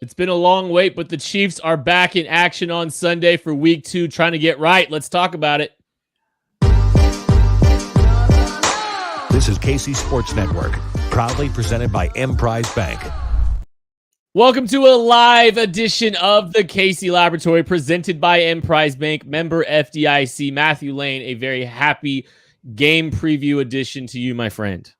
It's been a long wait, but the Chiefs are back in action on Sunday for week 2, trying to get right. Let's talk about it. This is KC Sports Network, proudly presented by Emprise Bank. Welcome to a live edition of the KC Laboratory, presented by Emprise Bank, member FDIC. Matthew Lane, a very happy game preview edition to you, my friend.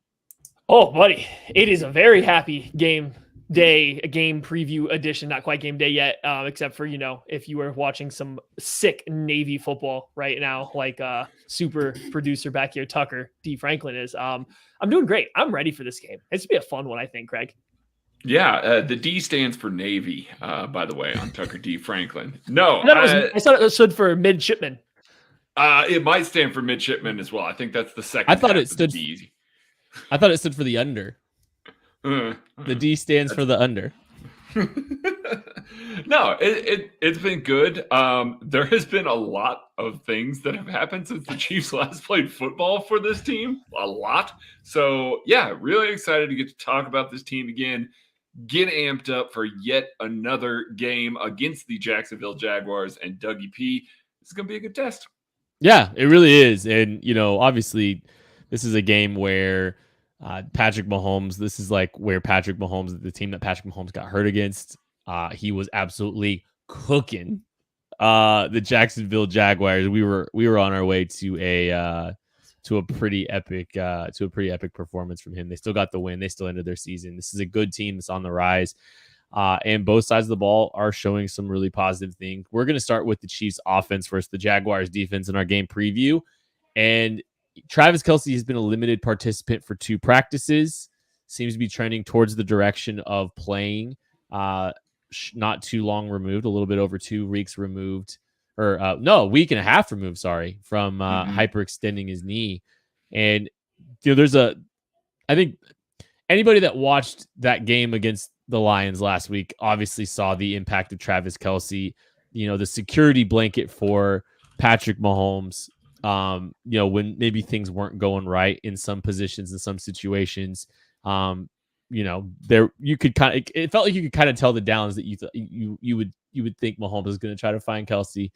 Oh, buddy, it is a very happy game day, a game preview edition. Not quite game day yet, except for, if you were watching some sick Navy football right now, like super producer back here, Tucker D. Franklin is. I'm doing great. I'm ready for this game. It's going to be a fun one, I think, Craig. Yeah, the D stands for Navy, by the way, on Tucker D. Franklin. No, I thought it stood for midshipman. It might stand for midshipman as well. I think that's the second. I thought it stood. I thought it stood for the under. The D stands for the under. No, it's been good. There has been a lot of things that have happened since the Chiefs last played football for this team. A lot. So, yeah, really excited to get to talk about this team again. Get amped up for yet another game against the Jacksonville Jaguars and Dougie P. This is going to be a good test. Yeah, it really is. And, obviously this is a game where Patrick Mahomes, this is like where Patrick Mahomes, the team that Patrick Mahomes got hurt against, he was absolutely cooking the Jacksonville Jaguars. We were on our way to a pretty epic performance from him. They still got the win. They still ended their season. This is a good team that's on the rise. And both sides of the ball are showing some really positive things. We're going to start with the Chiefs offense versus the Jaguars defense in our game preview. And Travis Kelce has been a limited participant for 2 practices. Seems to be trending towards the direction of playing. Not too long removed, a little bit over 2 weeks removed, or a week and a half removed, from hyperextending his knee. And I think anybody that watched that game against the Lions last week obviously saw the impact of Travis Kelce, the security blanket for Patrick Mahomes. When maybe things weren't going right in some positions, in some situations, it felt like you could kind of tell the downs that you would think Mahomes is going to try to find Kelce.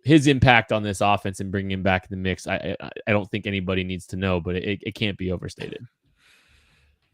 His impact on this offense and bringing him back in the mix, I don't think anybody needs to know, but it can't be overstated.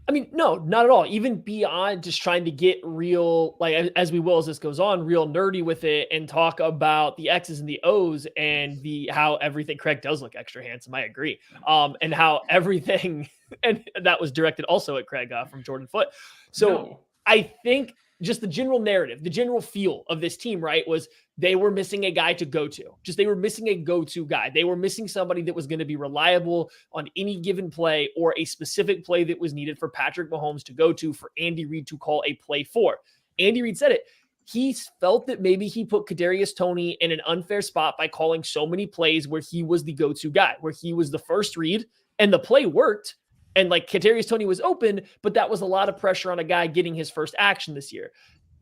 I mean, no, not at all. Even beyond just trying to get real, like as we will as this goes on, real nerdy with it and talk about the X's and the O's and how everything. Craig does look extra handsome. I agree. And how everything, and that was directed also at Craig from Jordan Foote. So no. I think just the general narrative, the general feel of this team, right, was they were missing a guy to go to. They were missing a go-to guy. They were missing somebody that was going to be reliable on any given play or a specific play that was needed for Patrick Mahomes to go to, for Andy Reid to call a play for. Andy Reid said it. He felt that maybe he put Kadarius Toney in an unfair spot by calling so many plays where he was the go-to guy, where he was the first read, and the play worked. And like Kadarius Toney was open, but that was a lot of pressure on a guy getting his first action this year.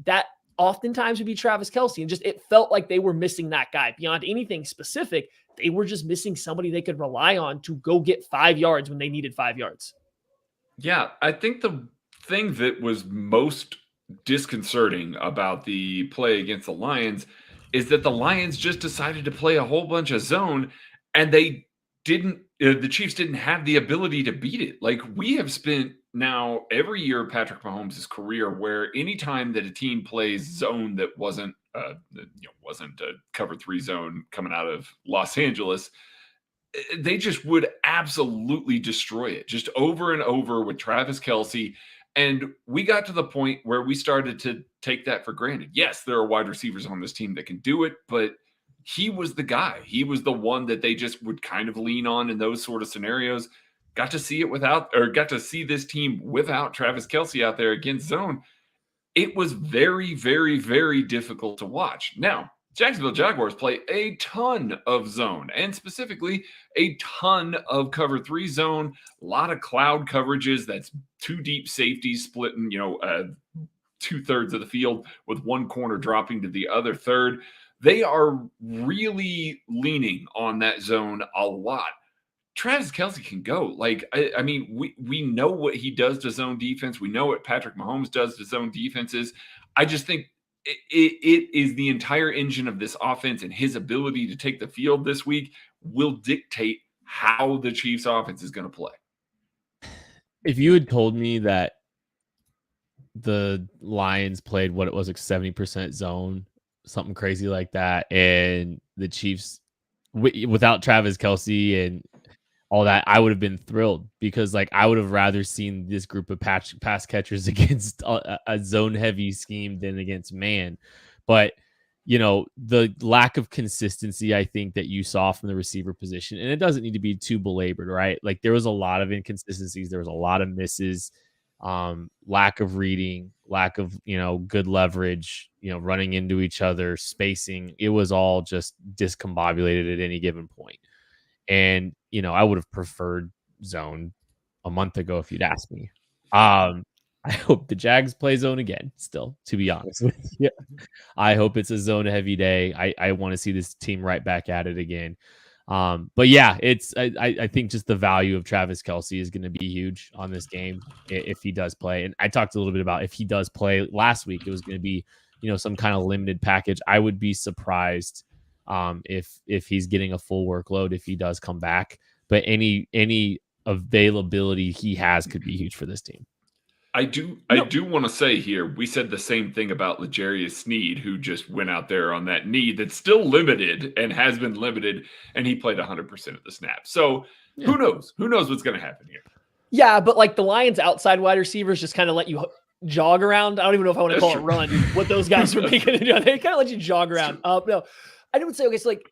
That oftentimes would be Travis Kelce. And just, it felt like they were missing that guy beyond anything specific. They were just missing somebody they could rely on to go get 5 yards when they needed 5 yards. Yeah. I think the thing that was most disconcerting about the play against the Lions is that the Lions just decided to play a whole bunch of zone, and the Chiefs didn't have the ability to beat it. Like, we have spent now every year Patrick Mahomes' career where anytime that a team plays zone that wasn't a cover 3 zone coming out of Los Angeles, they just would absolutely destroy it, just over and over with Travis Kelce. And we got to the point where we started to take that for granted. Yes, there are wide receivers on this team that can do it, but he was the guy. He was the one that they just would kind of lean on in those sort of scenarios. Got to see this team without Travis Kelce out there against zone. It was very, very, very difficult to watch. Now, Jacksonville Jaguars play a ton of zone, and specifically a ton of cover 3 zone, a lot of cloud coverages. That's 2 deep safeties splitting, 2/3 of the field with one corner dropping to the other third. They are really leaning on that zone a lot. Travis Kelce can go. Like, I mean, we know what he does to zone defense. We know what Patrick Mahomes does to zone defenses. I just think it is the entire engine of this offense, and his ability to take the field this week will dictate how the Chiefs offense is going to play. If you had told me that the Lions played what it was like 70% zone, something crazy like that, and the Chiefs without Travis Kelce and all that, I would have been thrilled, because like I would have rather seen this group of pass catchers against a zone heavy scheme than against man. But the lack of consistency, I think, that you saw from the receiver position, and it doesn't need to be too belabored, right? Like there was a lot of inconsistencies, there was a lot of misses, lack of reading, lack of good leverage, running into each other, spacing. It was all just discombobulated at any given point. And, I would have preferred zone a month ago if you'd asked me. I hope the Jags play zone again, still, to be honest with you. I hope it's a zone heavy day. I want to see this team right back at it again. But yeah, I think just the value of Travis Kelce is going to be huge on this game if he does play. And I talked a little bit about if he does play last week, it was going to be, some kind of limited package. I would be surprised if he's getting a full workload if he does come back. But any availability he has could be huge for this team. I do want to say here, we said the same thing about L'Jarius Sneed, who just went out there on that knee that's still limited and has been limited, and he played 100% of the snaps. So who knows? Who knows what's going to happen here? Yeah, but like the Lions' outside wide receivers just kind of let you jog around. I don't even know if I want to call it run, what those guys are making to do. They kind of let you jog around. No. I would say, okay, so like,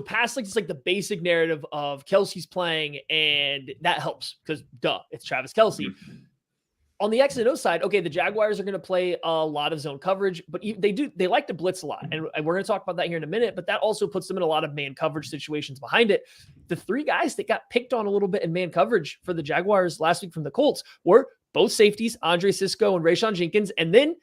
past like just like the basic narrative of Kelce's playing, and that helps because it's Travis Kelce. Mm-hmm. On the X and O side, okay, the Jaguars are going to play a lot of zone coverage, but they like to blitz a lot, and we're going to talk about that here in a minute. But that also puts them in a lot of man coverage situations behind it. The three guys that got picked on a little bit in man coverage for the Jaguars last week from the Colts were both safeties, Andre Sisco and Rayshon Jenkins, and then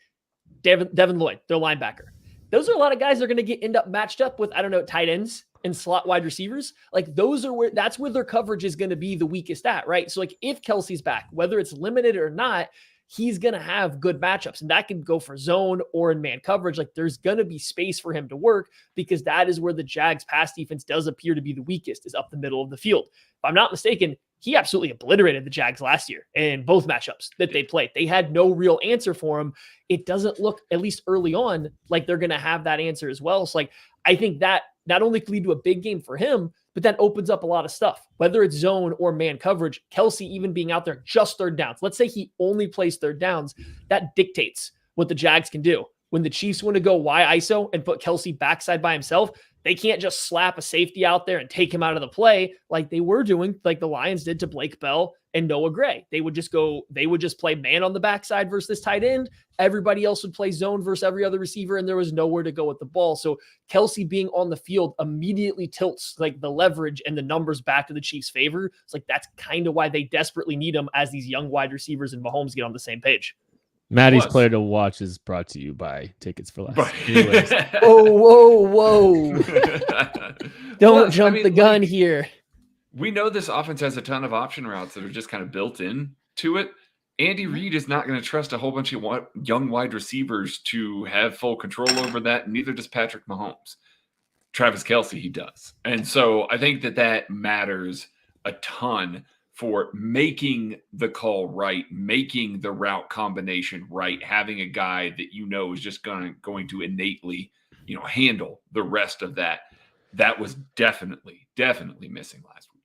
Devin Lloyd, their linebacker. Those are a lot of guys that are going to end up matched up with, tight ends and slot wide receivers. Like that's where their coverage is going to be the weakest at, right? So like if Kelce's back, whether it's limited or not, he's going to have good matchups, and that can go for zone or in man coverage. Like there's going to be space for him to work, because that is where the Jags pass defense does appear to be the weakest, is up the middle of the field. If I'm not mistaken, he absolutely obliterated the Jags last year in both matchups that they played. They had no real answer for him. It doesn't look, at least early on, like they're going to have that answer as well. So like, I think that not only could lead to a big game for him, but that opens up a lot of stuff, whether it's zone or man coverage. Kelce even being out there just third downs. Let's say he only plays third downs. That dictates what the Jags can do. When the Chiefs want to go Y ISO and put Kelce backside by himself, they can't just slap a safety out there and take him out of the play like they were doing, like the Lions did to Blake Bell and Noah Gray. They would just play man on the backside versus this tight end. Everybody else would play zone versus every other receiver, and there was nowhere to go with the ball. So Kelce being on the field immediately tilts like the leverage and the numbers back to the Chiefs' favor. It's like that's kind of why they desperately need him as these young wide receivers and Mahomes get on the same page. Maddie's player to watch is brought to you by Tickets for Less. Anyways. Whoa. Don't jump the gun here. We know this offense has a ton of option routes that are just kind of built in to it. Andy Reid is not going to trust a whole bunch of young wide receivers to have full control over that. Neither does Patrick Mahomes. Travis Kelce, he does. And so I think that matters a ton for making the call right, making the route combination right, having a guy that is just going to innately, handle the rest of that. That was definitely missing last week.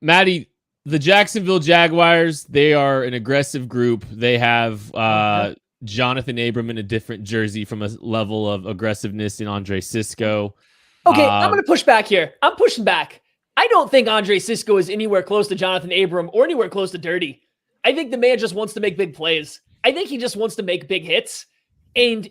Maddie, the Jacksonville Jaguars, they are an aggressive group. They have Jonathan Abram in a different jersey from a level of aggressiveness in Andre Sisco. Okay, I'm going to push back here. I'm pushing back. I don't think Andre Sisco is anywhere close to Jonathan Abram or anywhere close to dirty. I think the man just wants to make big plays. I think he just wants to make big hits. And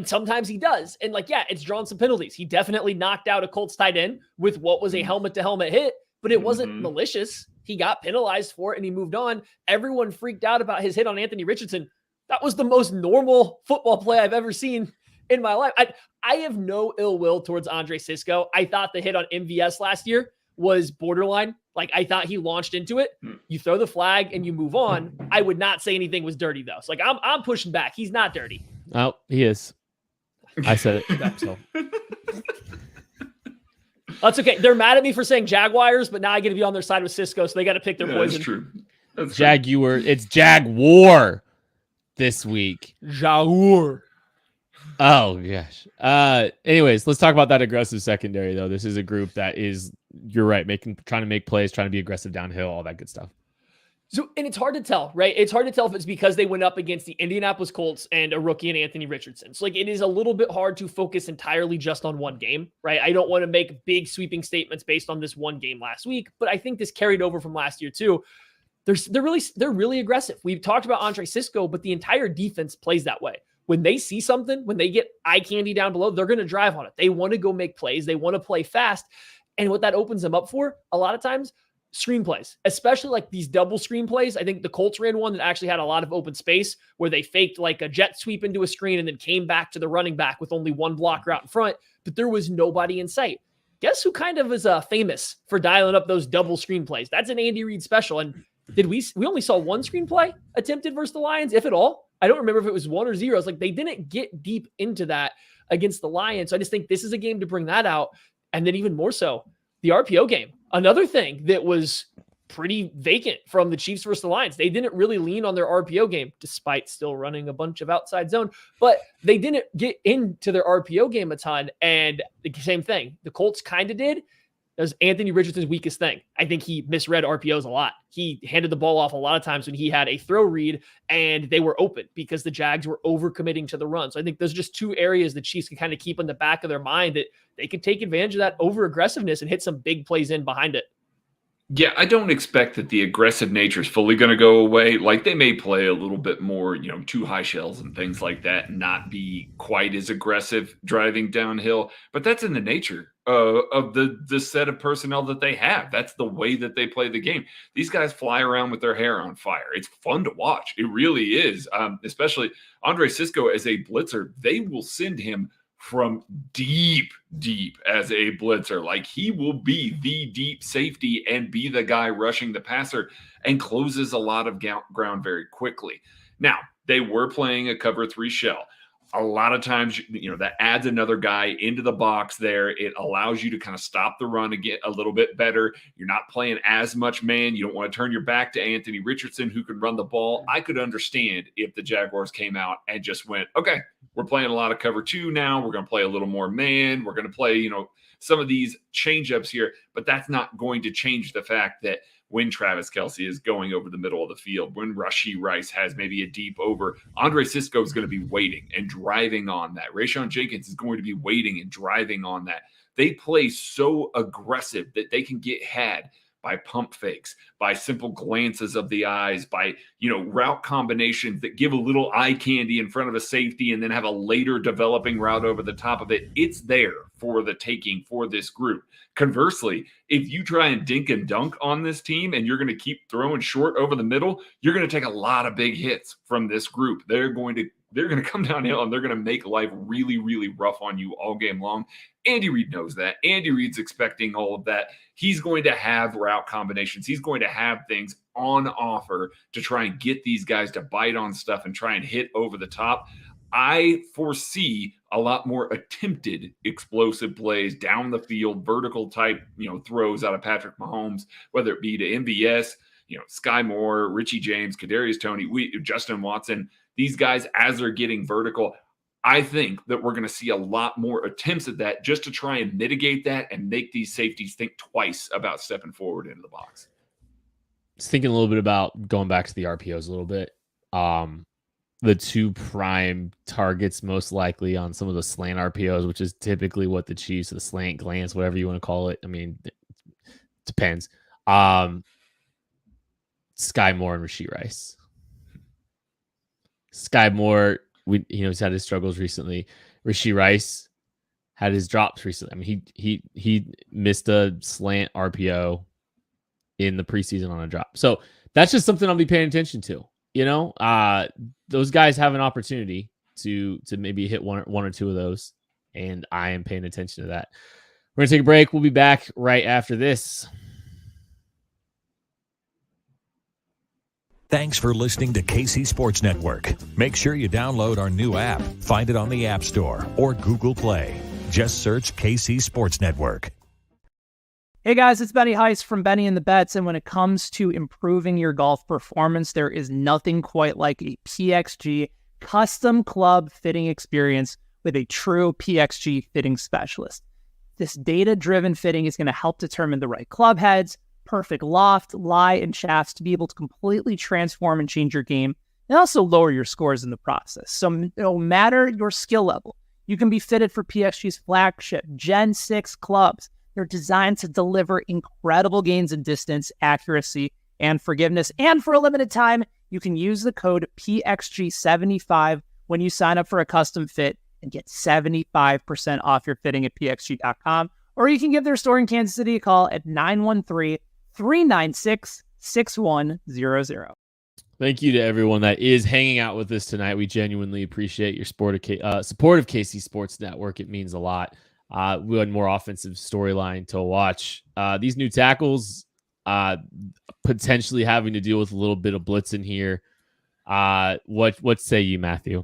sometimes he does. And it's drawn some penalties. He definitely knocked out a Colts tight end with what was a helmet-to-helmet hit, but it wasn't malicious. He got penalized for it and he moved on. Everyone freaked out about his hit on Anthony Richardson. That was the most normal football play I've ever seen in my life. I have no ill will towards Andre Sisco. I thought the hit on MVS last year was borderline. I thought he launched into it. You throw the flag and you move on. I would not say anything was dirty though. So I'm pushing back. He's not dirty. Oh, he is. I said it. So. That's okay. They're mad at me for saying Jaguars, but now I get to be on their side with Cisco, so they got to pick their poison. That's true. That's Jaguar. It's Jaguar this week. Jaguar. Oh gosh. Anyways, let's talk about that aggressive secondary though. This is a group that is, you're right, trying to make plays, trying to be aggressive downhill, all that good stuff. So, and it's hard to tell, right? It's hard to tell if it's because they went up against the Indianapolis Colts and a rookie in Anthony Richardson. So, like, it is a little bit hard to focus entirely just on one game, right? I don't want to make big sweeping statements based on this one game last week, but I think this carried over from last year too. They're really aggressive. We've talked about Andre Cisco, but the entire defense plays that way. When they see something, when they get eye candy down below, they're going to drive on it. They want to go make plays. They want to play fast. And what that opens them up for, a lot of times, screenplays, especially like these double screenplays. I think the Colts ran one that actually had a lot of open space where they faked like a jet sweep into a screen and then came back to the running back with only one blocker out in front, but there was nobody in sight. Guess who kind of is famous for dialing up those double screenplays? That's an Andy Reid special. And we only saw one screenplay attempted versus the Lions, if at all. I don't remember if it was 1 or 0. It's like they didn't get deep into that against the Lions. So I just think this is a game to bring that out. And then even more so, the RPO game. Another thing that was pretty vacant from the Chiefs versus the Lions. They didn't really lean on their RPO game, despite still running a bunch of outside zone, but they didn't get into their RPO game a ton. And the same thing, the Colts kind of did. That was Anthony Richardson's weakest thing. I think he misread RPOs a lot. He handed the ball off a lot of times when he had a throw read and they were open because the Jags were overcommitting to the run. So I think those are just two areas the Chiefs can kind of keep in the back of their mind that they could take advantage of that over aggressiveness and hit some big plays in behind it. Yeah, I don't expect that the aggressive nature is fully going to go away. Like they may play a little bit more, two high shells and things like that, and not be quite as aggressive driving downhill. But that's in the nature of the set of personnel that they have. That's the way that they play the game. These guys fly around with their hair on fire. It's fun to watch. It really is. Especially Andre Cisco as a blitzer, they will send him from deep as a blitzer. Like he will be the deep safety and be the guy rushing the passer and closes a lot of ground very quickly. Now, they were playing a cover 3 shell. A lot of times, that adds another guy into the box there. It allows you to kind of stop the run again a little bit better. You're not playing as much man. You don't want to turn your back to Anthony Richardson, who can run the ball. I could understand if the Jaguars came out and just went, okay, we're playing a lot of cover 2 now. We're going to play a little more man. We're going to play, some of these change-ups here, but that's not going to change the fact that when Travis Kelce is going over the middle of the field, when Rashee Rice has maybe a deep over, Andre Cisco is going to be waiting and driving on that. Rayshawn Jenkins is going to be waiting and driving on that. They play so aggressive that they can get had by pump fakes, by simple glances of the eyes, by, route combinations that give a little eye candy in front of a safety and then have a later developing route over the top of it. It's there for the taking for this group. Conversely, if you try and dink and dunk on this team and you're going to keep throwing short over the middle, you're going to take a lot of big hits from this group. They're going to come downhill and they're going to make life really, really rough on you all game long. Andy Reid knows that. Andy Reid's expecting all of that. He's going to have route combinations. He's going to have things on offer to try and get these guys to bite on stuff and try and hit over the top. I foresee a lot more attempted explosive plays down the field, vertical type, throws out of Patrick Mahomes, whether it be to MVS, Sky Moore, Richie James, Kadarius Toney, Justin Watson. These guys, as they're getting vertical, I think that we're going to see a lot more attempts at that just to try and mitigate that and make these safeties think twice about stepping forward into the box. Just thinking a little bit about going back to the RPOs a little bit. The 2 prime targets most likely on some of the slant RPOs, which is typically what the Chiefs, the slant glance, whatever you want to call it. I mean, it depends. Sky Moore and Rashee Rice. Sky Moore, he's had his struggles recently. Rashee Rice had his drops recently. I mean, he missed a slant RPO in the preseason on a drop. So that's just something I'll be paying attention to. Those guys have an opportunity to maybe hit one or two of those, and I am paying attention to that. We're going to take a break. We'll be back right after this. Thanks for listening to KC Sports Network. Make sure you download our new app. Find it on the App Store or Google Play. Just search KC Sports Network. Hey guys, it's Benny Heiss from Benny and the Bets, and when it comes to improving your golf performance, there is nothing quite like a PXG custom club fitting experience with a true PXG fitting specialist. This data-driven fitting is going to help determine the right club heads, perfect loft, lie, and shafts to be able to completely transform and change your game, and also lower your scores in the process. So no matter your skill level, you can be fitted for PXG's flagship Gen 6 clubs. They're designed to deliver incredible gains in distance, accuracy, and forgiveness. And for a limited time, you can use the code PXG75 when you sign up for a custom fit and get 75% off your fitting at pxg.com. Or you can give their store in Kansas City a call at 913-396-6100. Thank you to everyone that is hanging out with us tonight. We genuinely appreciate your support of KC Sports Network. It means a lot. We had more offensive storyline to watch. These new tackles potentially having to deal with a little bit of blitz in here. What say you, Matthew?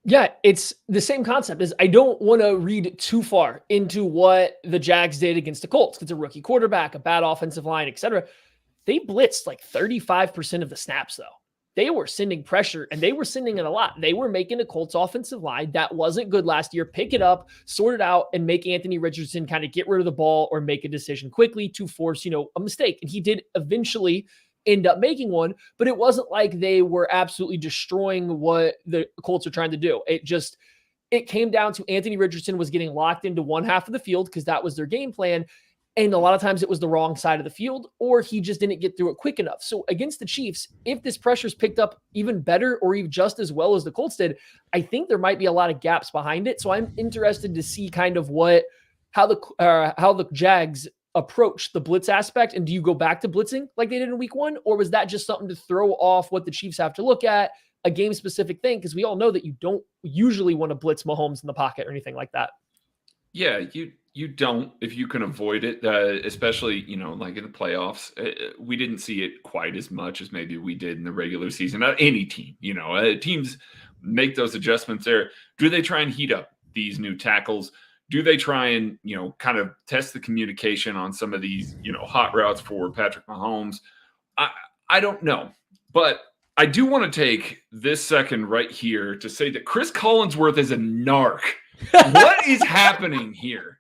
Yeah, it's the same concept. Is I don't want to read too far into what the Jags did against the Colts. It's a rookie quarterback, a bad offensive line, etc. They blitzed like 35% of the snaps, though. They were sending pressure, and they were sending it a lot. They were making a Colts offensive line that wasn't good last year pick it up, sort it out, and make Anthony Richardson kind of get rid of the ball or make a decision quickly to force, a mistake. And he did eventually end up making one, but it wasn't like they were absolutely destroying what the Colts are trying to do. It came down to Anthony Richardson was getting locked into one half of the field because that was their game plan. And a lot of times it was the wrong side of the field, or he just didn't get through it quick enough. So against the Chiefs, if this pressure is picked up even better or even just as well as the Colts did, I think there might be a lot of gaps behind it. So I'm interested to see kind of how the Jags approach the blitz aspect. And do you go back to blitzing like they did in week 1? Or was that just something to throw off what the Chiefs have to look at, a game specific thing? Because we all know that you don't usually want to blitz Mahomes in the pocket or anything like that. Yeah, you don't if you can avoid it, especially, like in the playoffs. We didn't see it quite as much as maybe we did in the regular season. Any team, teams make those adjustments there. Do they try and heat up these new tackles? Do they try and, kind of test the communication on some of these, hot routes for Patrick Mahomes? I don't know. But I do want to take this second right here to say that Chris Collinsworth is a narc. What is happening here?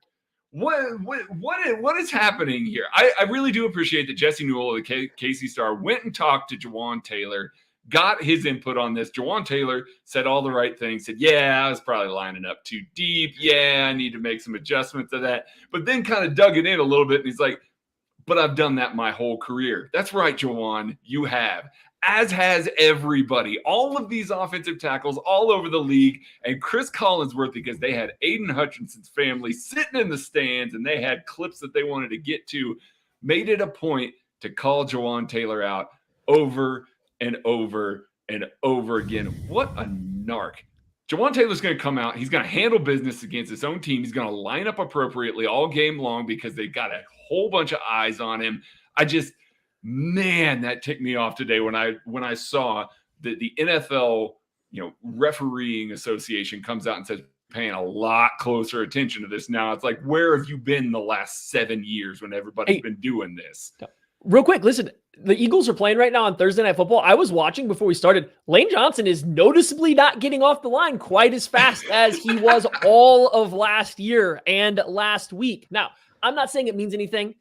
What is happening here? I really do appreciate that Jesse Newell of the KC Star went and talked to Jawan Taylor, got his input on this. Jawan Taylor said all the right things, said, yeah, I was probably lining up too deep. Yeah, I need to make some adjustments to that. But then kind of dug it in a little bit, and he's like, but I've done that my whole career. That's right, Jawan, you have. As has everybody. All of these offensive tackles all over the league. And Chris Collinsworth, because they had Aiden Hutchinson's family sitting in the stands and they had clips that they wanted to get to, made it a point to call Jawan Taylor out over and over and over again. What a narc. Jawan Taylor's going to come out. He's going to handle business against his own team. He's going to line up appropriately all game long because they've got a whole bunch of eyes on him. Man, that ticked me off today when I saw that the NFL, refereeing association comes out and says paying a lot closer attention to this now. It's like, where have you been the last 7 years when everybody's been doing this? Real quick, listen, the Eagles are playing right now on Thursday Night Football. I was watching before we started. Lane Johnson is noticeably not getting off the line quite as fast as he was all of last year and last week. Now, I'm not saying it means anything.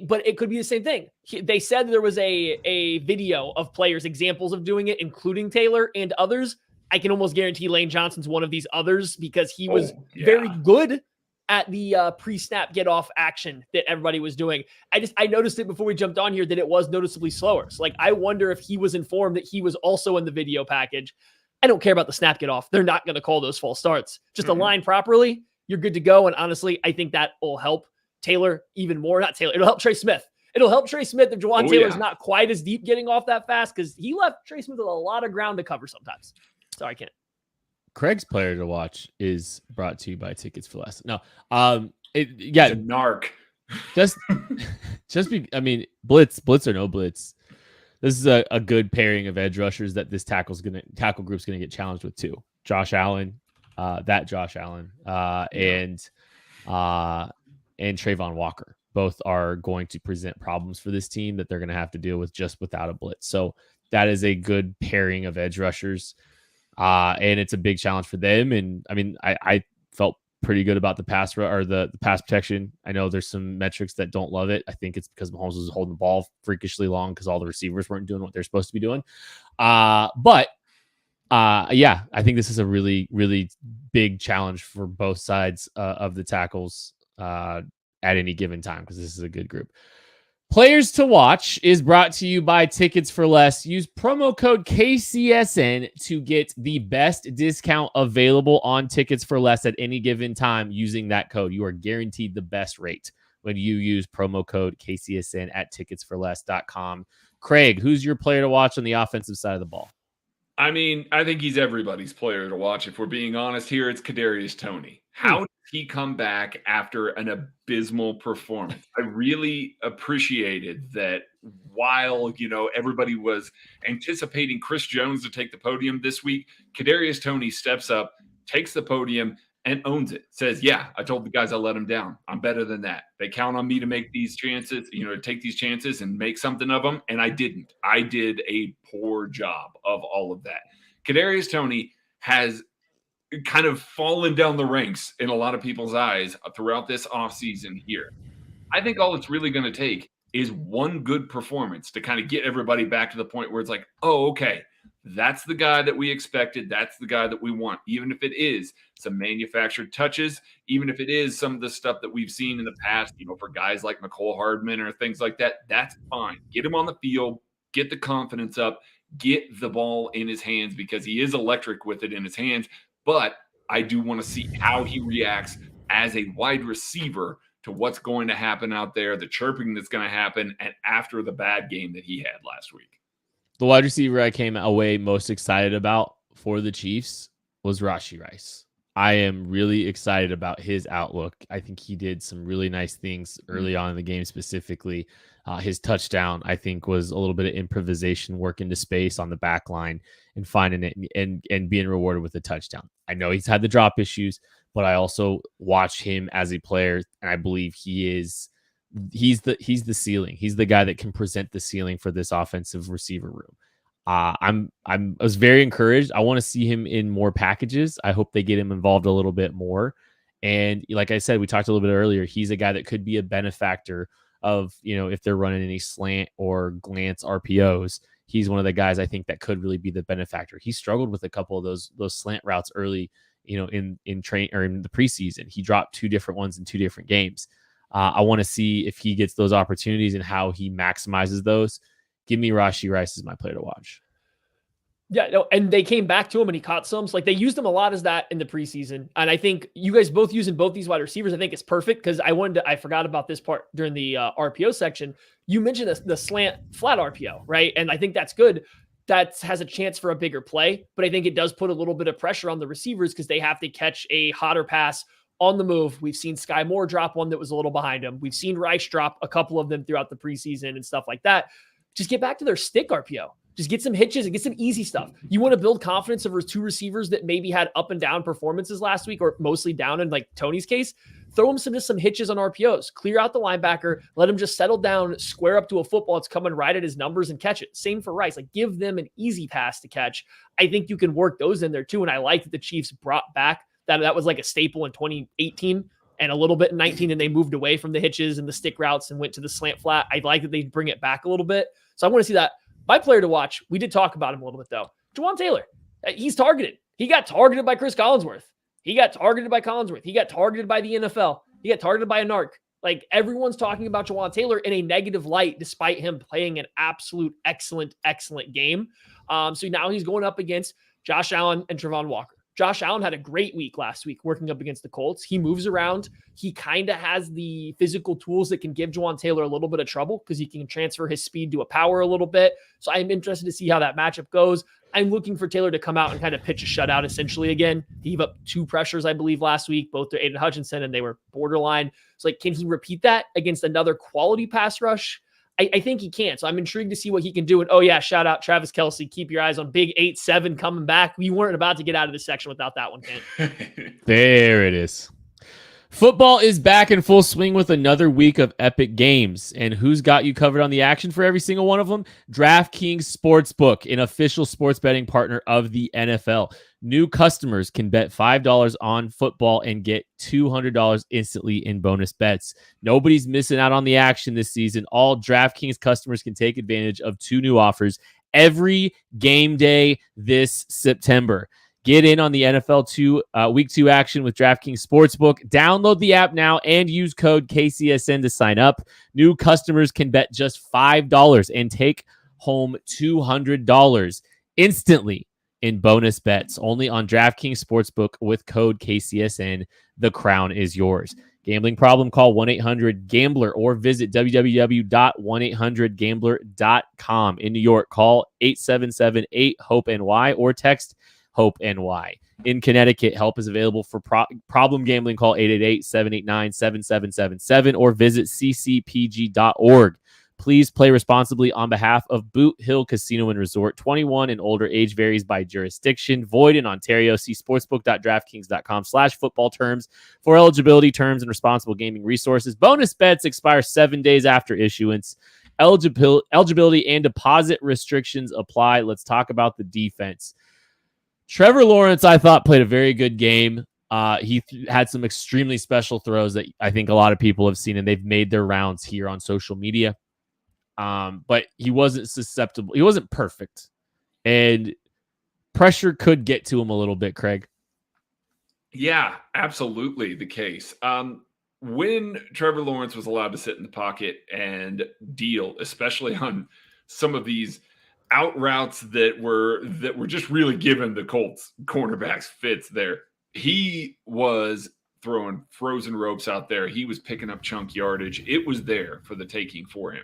But it could be the same thing. They said there was a video of players, examples of doing it, including Taylor and others. I can almost guarantee Lane Johnson's one of these others because he was very good at the pre-snap get-off action that everybody was doing. I noticed it before we jumped on here that it was noticeably slower. So, I wonder if he was informed that he was also in the video package. I don't care about the snap get-off. They're not going to call those false starts. Just align properly, you're good to go. And honestly, I think that will help Taylor even more. Not Taylor. It'll help Trey Smith. It'll help Trey Smith if Jawan Taylor's not quite as deep getting off that fast because he left Trey Smith with a lot of ground to cover sometimes. Sorry, I can't. Craig's player to watch is brought to you by Tickets for Less. No, He's a narc. blitz or no blitz. this is a good pairing of edge rushers that this tackle group's gonna get challenged with too. Josh Allen, and Trayvon Walker. Both are going to present problems for this team that they're going to have to deal with just without a blitz. So that is a good pairing of edge rushers. And it's a big challenge for them. And I mean, I felt pretty good about the pass protection. I know there's some metrics that don't love it. I think it's because Mahomes was holding the ball freakishly long because all the receivers weren't doing what they're supposed to be doing. But I think this is a really, really big challenge for both sides of the tackles at any given time, because this is a good group. Players to watch is brought to you by Tickets for Less. Use promo code KCSN to get the best discount available on Tickets for Less at any given time using that code. You are guaranteed the best rate when you use promo code KCSN at ticketsforless.com. Craig, who's your player to watch on the offensive side of the ball? I mean, I think he's everybody's player to watch. If we're being honest here, it's Kadarius Toney. How did he come back after an abysmal performance? I really appreciated that while, everybody was anticipating Chris Jones to take the podium this week, Kadarius Toney steps up, takes the podium, and owns it. Says, yeah, I told the guys I let them down. I'm better than that. They count on me to make these chances, to take these chances and make something of them, and I didn't. I did a poor job of all of that. Kadarius Toney has kind of fallen down the ranks in a lot of people's eyes throughout this offseason here. I think all it's really going to take is one good performance to kind of get everybody back to the point where it's like, oh, okay, that's the guy that we expected. That's the guy that we want, even if it is some manufactured touches, even if it is some of the stuff that we've seen in the past, for guys like McCole Hardman or things like that. That's fine. Get him on the field, get the confidence up, get the ball in his hands, because he is electric with it in his hands. But I do want to see how he reacts as a wide receiver to what's going to happen out there, the chirping that's going to happen, and after the bad game that he had last week. The wide receiver I came away most excited about for the Chiefs was Rashee Rice. I am really excited about his outlook. I think he did some really nice things early on in the game, specifically. His touchdown, I think, was a little bit of improvisation, work into space on the back line and finding it and being rewarded with a touchdown. I know he's had the drop issues, but I also watch him as a player, and I believe he's the ceiling. He's the guy that can present the ceiling for this offensive receiver room. I was very encouraged. I want to see him in more packages. I hope they get him involved a little bit more. And like I said, we talked a little bit earlier, he's a guy that could be a benefactor of, if they're running any slant or glance RPOs. He's one of the guys I think that could really be the benefactor. He struggled with a couple of those slant routes early, in train or in the preseason. He dropped 2 different ones in 2 different games. I want to see if he gets those opportunities and how he maximizes those. Give me Rashee Rice as my player to watch. Yeah, no, and they came back to him and he caught some. So they used him a lot as that in the preseason. And I think you guys both using both these wide receivers, I think it's perfect, because I forgot about this part during the RPO section. You mentioned the slant flat RPO, right? And I think that's good. That has a chance for a bigger play, but I think it does put a little bit of pressure on the receivers because they have to catch a hotter pass on the move. We've seen Sky Moore drop one that was a little behind him. We've seen Rice drop a couple of them throughout the preseason and stuff like that. Just get back to their stick RPO. Just get some hitches and get some easy stuff. You want to build confidence over 2 receivers that maybe had up and down performances last week, or mostly down in like Tony's case. Throw him some hitches on RPOs. Clear out the linebacker. Let him just settle down, square up to a football. It's coming right at his numbers and catch it. Same for Rice. Like, give them an easy pass to catch. I think you can work those in there too. And I like that the Chiefs brought back that was like a staple in 2018 and a little bit in 19, and they moved away from the hitches and the stick routes and went to the slant flat. I like that they bring it back a little bit. So I want to see that. My player to watch, we did talk about him a little bit though. Jawaan Taylor. He's targeted. He got targeted by Chris Collinsworth. He got targeted by Collinsworth. He got targeted by the NFL. He got targeted by a narc. Like, everyone's talking about Jawaan Taylor in a negative light, despite him playing an absolute excellent game. So now he's going up against Josh Allen and Trayvon Walker. Josh Allen had a great week last week working up against the Colts. He moves around. He kind of has the physical tools that can give Jawaan Taylor a little bit of trouble because he can transfer his speed to a power a little bit. So I'm interested to see how that matchup goes. I'm looking for Taylor to come out and kind of pitch a shutout essentially again. He gave up 2 pressures, I believe, last week, both to Aiden Hutchinson, and they were borderline. So, like, can he repeat that against another quality pass rush? I think he can. So I'm intrigued to see what he can do. And oh yeah, shout out Travis Kelce. Keep your eyes on big 8-7 coming back. We weren't about to get out of this section without that one, Kent. There it is. Football is back in full swing with another week of epic games. And who's got you covered on the action for every single one of them? DraftKings Sportsbook, an official sports betting partner of the NFL. New customers can bet $5 on football and get $200 instantly in bonus bets. Nobody's missing out on the action this season. All DraftKings customers can take advantage of 2 new offers every game day this September. Get in on the NFL Week 2 action with DraftKings Sportsbook. Download the app now and use code KCSN to sign up. New customers can bet just $5 and take home $200 instantly in bonus bets. Only on DraftKings Sportsbook with code KCSN. The crown is yours. Gambling problem? Call 1-800-GAMBLER or visit www.1800gambler.com. In New York, call 877-8-HOPE-NY or text HOPE-NY. In Connecticut, help is available for problem gambling. Call 888-789-7777 or visit ccpg.org. Please play responsibly on behalf of Boot Hill Casino and Resort. 21 and older. Age varies by jurisdiction. Void in Ontario. See sportsbook.draftkings.com/football terms for eligibility, terms, and responsible gaming resources. Bonus bets expire 7 days after issuance. Eligibility and deposit restrictions apply. Let's talk about the defense. Trevor Lawrence, I thought, played a very good game. He had some extremely special throws that I think a lot of people have seen, and they've made their rounds here on social media. But he wasn't susceptible. He wasn't perfect. And pressure could get to him a little bit, Craig. Yeah, absolutely the case. When Trevor Lawrence was allowed to sit in the pocket and deal, especially on some of these out routes that were just really giving the Colts cornerbacks fits there. He was throwing frozen ropes out there. He was picking up chunk yardage. It was there for the taking for him.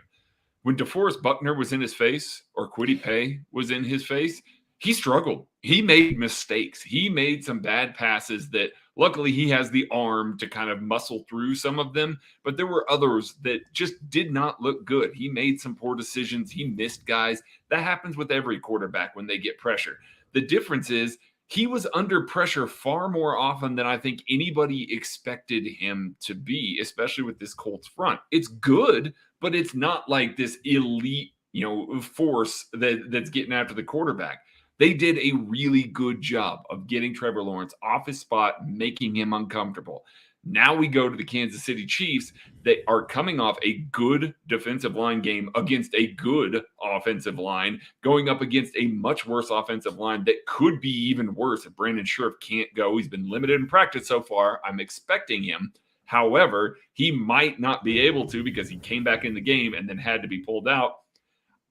When DeForest Buckner was in his face or Kwity Paye was in his face, he struggled. He made mistakes. He made some bad passes that luckily he has the arm to kind of muscle through some of them, but there were others that just did not look good. He made some poor decisions. He missed guys. That happens with every quarterback when they get pressure. The difference is he was under pressure far more often than I think anybody expected him to be, especially with this Colts front. It's good, but it's not like this elite, force that's getting after the quarterback. They did a really good job of getting Trevor Lawrence off his spot, making him uncomfortable. Now we go to the Kansas City Chiefs that are coming off a good defensive line game against a good offensive line, going up against a much worse offensive line that could be even worse if Brandon Scherff can't go. He's been limited in practice so far. I'm expecting him. However, he might not be able to because he came back in the game and then had to be pulled out.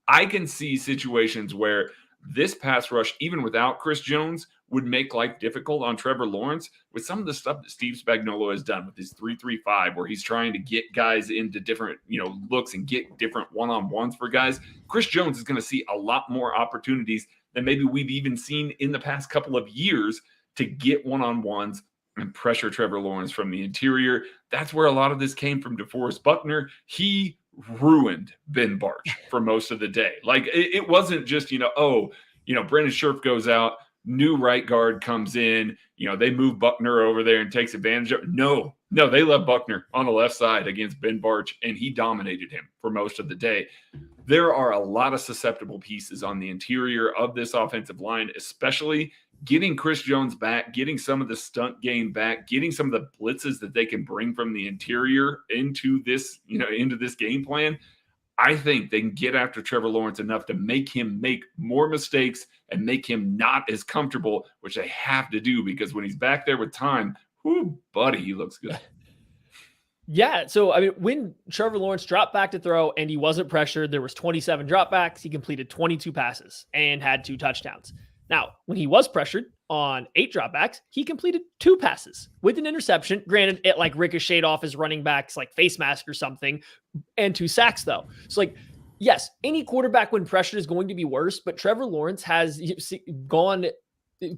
I can see situations where this pass rush, even without Chris Jones, would make life difficult on Trevor Lawrence with some of the stuff that Steve Spagnuolo has done with his 3-3-5, where he's trying to get guys into different, looks and get different one-on-ones for guys. Chris Jones is going to see a lot more opportunities than maybe we've even seen in the past couple of years to get one-on-ones and pressure Trevor Lawrence from the interior. That's where a lot of this came from DeForest Buckner. He ruined Ben Bartch for most of the day. Like it wasn't just, Brandon Scherff goes out, new right guard comes in, they move Buckner over there and takes advantage of it. No, they left Buckner on the left side against Ben Bartch, and he dominated him for most of the day. There are a lot of susceptible pieces on the interior of this offensive line, especially getting Chris Jones back, getting some of the stunt game back, getting some of the blitzes that they can bring from the interior into this, into this game plan. I think they can get after Trevor Lawrence enough to make him make more mistakes and make him not as comfortable, which they have to do because when he's back there with time, buddy, he looks good. Yeah. So, when Trevor Lawrence dropped back to throw and he wasn't pressured, there was 27 dropbacks. He completed 22 passes and had 2 touchdowns. Now, when he was pressured on 8 dropbacks, he completed 2 passes with an interception. Granted, it ricocheted off his running back's face mask or something, and 2 sacks though. So yes, any quarterback when pressured is going to be worse, but Trevor Lawrence has gone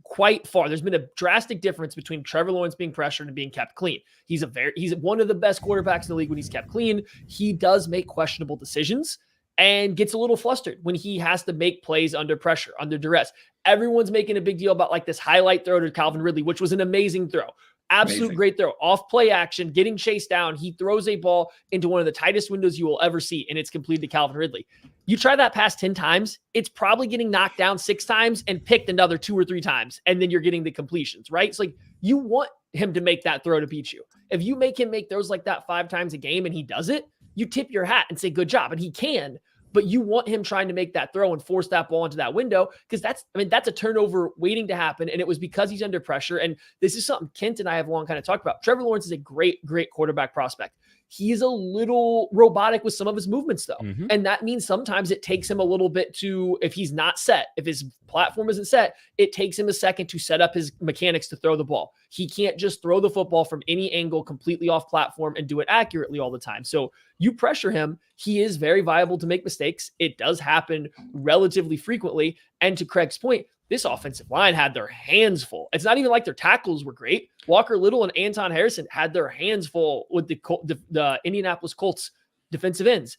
quite far. There's been a drastic difference between Trevor Lawrence being pressured and being kept clean. He's one of the best quarterbacks in the league when he's kept clean. He does make questionable decisions. and gets a little flustered when he has to make plays under pressure, under duress. Everyone's making a big deal about like this highlight throw to Calvin Ridley, which was an amazing throw. Absolute great throw. Off play action, getting chased down. He throws a ball into one of the tightest windows you will ever see, and it's completed to Calvin Ridley. You try that pass 10 times, it's probably getting knocked down 6 times and picked another 2 or 3 times, and then you're getting the completions, right? It's like you want him to make that throw to beat you. If you make him make throws like that 5 times a game and he does it, you tip your hat and say, good job. And he can, but you want him trying to make that throw and force that ball into that window because that's a turnover waiting to happen. And it was because he's under pressure. And this is something Kent and I have long kind of talked about. Trevor Lawrence is a great, great quarterback prospect. He's a little robotic with some of his movements, though. Mm-hmm. And that means sometimes it takes him a little bit to, if he's not set, if his platform isn't set, it takes him a second to set up his mechanics to throw the ball. He can't just throw the football from any angle completely off platform and do it accurately all the time. So you pressure him. He is very viable to make mistakes. It does happen relatively frequently. And to Craig's point, this offensive line had their hands full. It's not even like their tackles were great. Walker Little and Anton Harrison had their hands full with the Indianapolis Colts defensive ends.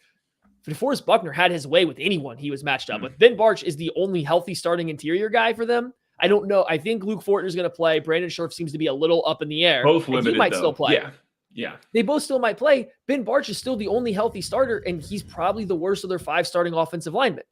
DeForest Buckner had his way with anyone he was matched up with. Ben Barch is the only healthy starting interior guy for them. I don't know. I think Luke Fortner is going to play. Brandon Scherf seems to be a little up in the air. Both limited, he might though. still play. Yeah. They both still might play. Ben Barch is still the only healthy starter, and he's probably the worst of their 5 starting offensive linemen.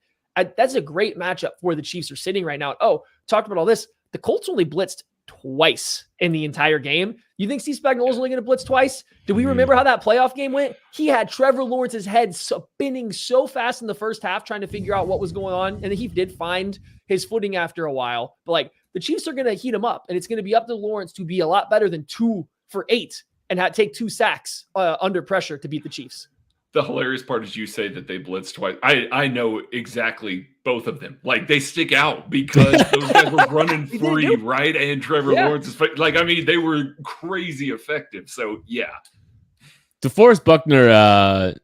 That's a great matchup where the Chiefs are sitting right now. Oh, talked about all this. The Colts only blitzed twice in the entire game. You think Steve Spagnuolo's only going to blitz twice? Do we remember how that playoff game went? He had Trevor Lawrence's head spinning so fast in the first half trying to figure out what was going on, and then he did find his footing after a while. But like the Chiefs are going to heat him up, and it's going to be up to Lawrence to be a lot better than 2 for 8 and take 2 sacks under pressure to beat the Chiefs. The hilarious part is you say that they blitzed twice. I know exactly both of them. Like they stick out because those guys were running for you, right? And Trevor Lawrence is they were crazy effective. So yeah. DeForest Buckner,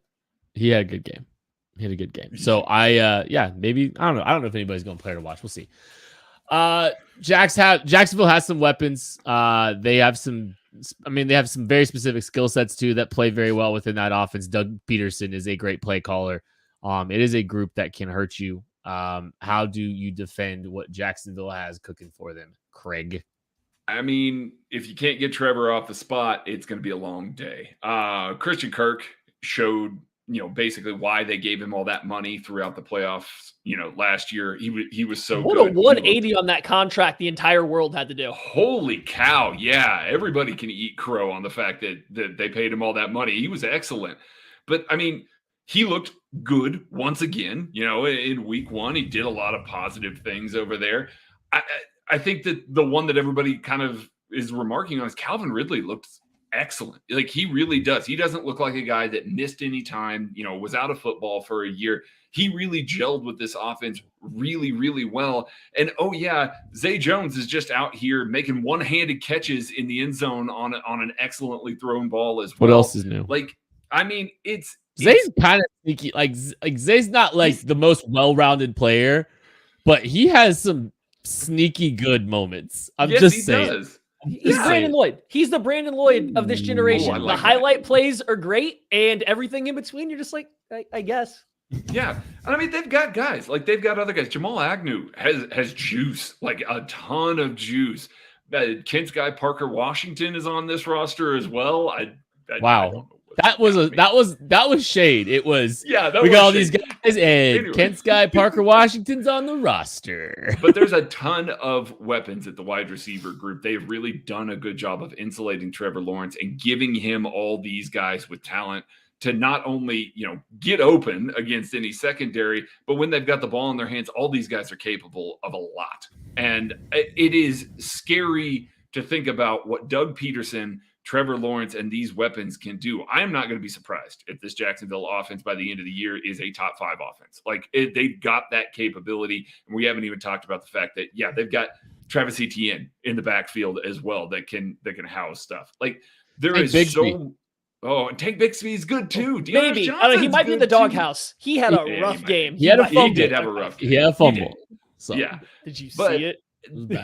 he had a good game. So maybe I don't know. I don't know if anybody's going to play or watch. We'll see. Jacksonville has some weapons. They have some very specific skill sets too that play very well within that offense. Doug Peterson is a great play caller. It is a group that can hurt you. How do you defend what Jacksonville has cooking for them, Craig? I mean, if you can't get Trevor off the spot, it's going to be a long day. Christian Kirk showed, basically why they gave him all that money throughout the playoffs. Last year he was so good. What a 180 on that contract the entire world had to do. Holy cow. Yeah. Everybody can eat crow on the fact that they paid him all that money. He was excellent. But I mean, he looked good once again, in week 1, he did a lot of positive things over there. I think that the one that everybody kind of is remarking on is Calvin Ridley looked excellent. Like he really does. He doesn't look like a guy that missed any time, was out of football for a year. He really gelled with this offense really, really well. And Zay Jones is just out here making one-handed catches in the end zone on an excellently thrown ball as well. What else is new? Zay's kind of sneaky. Like Zay's not like the most well-rounded player, but he has some sneaky good moments. Just saying. Does. He's Brandon Lloyd. He's the Brandon Lloyd of this generation. The highlight plays are great, and everything in between, you're just like, I guess. Yeah. And I mean, they've got guys. Like, they've got other guys. Jamal Agnew has juice, like a ton of juice. Kent's guy, Parker Washington, is on this roster as well. Wow. That was shade. It was we got all these guys, and anyway. Kent's guy Parker Washington's on the roster. But there's a ton of weapons at the wide receiver group. They've really done a good job of insulating Trevor Lawrence and giving him all these guys with talent to not only get open against any secondary, but when they've got the ball in their hands, all these guys are capable of a lot. And it is scary to think about what Doug Peterson, Trevor Lawrence, and these weapons can do. I am not going to be surprised if this Jacksonville offense by the end of the year is a top 5 offense. Like they've got that capability. And we haven't even talked about the fact that, they've got Travis Etienne in the backfield as well that can house stuff. Like there is Bigsby. And Tank Bixby is good too. Maybe. He might be in the doghouse. He had a rough game. He had a fumble. He did have a rough game. He had a fumble. So. Yeah. Did you see it?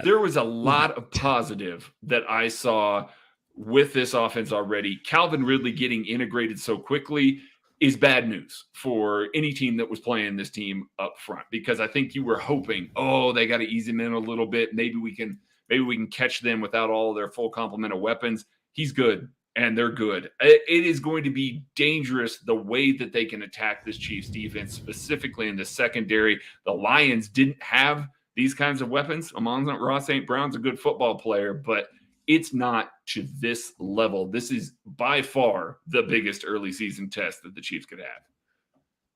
There was a lot of positive that I saw with this offense already. Calvin Ridley getting integrated so quickly. is bad news for any team that was playing this team up front, because I think you were hoping, oh, they got to ease him in a little bit. Maybe we can catch them without all their full complement of weapons. He's good, and they're good. It is going to be dangerous the way that they can attack this Chiefs defense, specifically in the secondary. The Lions didn't have these kinds of weapons. Amon-Ra St. Brown's a good football player, but it's not to this level. This is by far the biggest early season test that the Chiefs could have.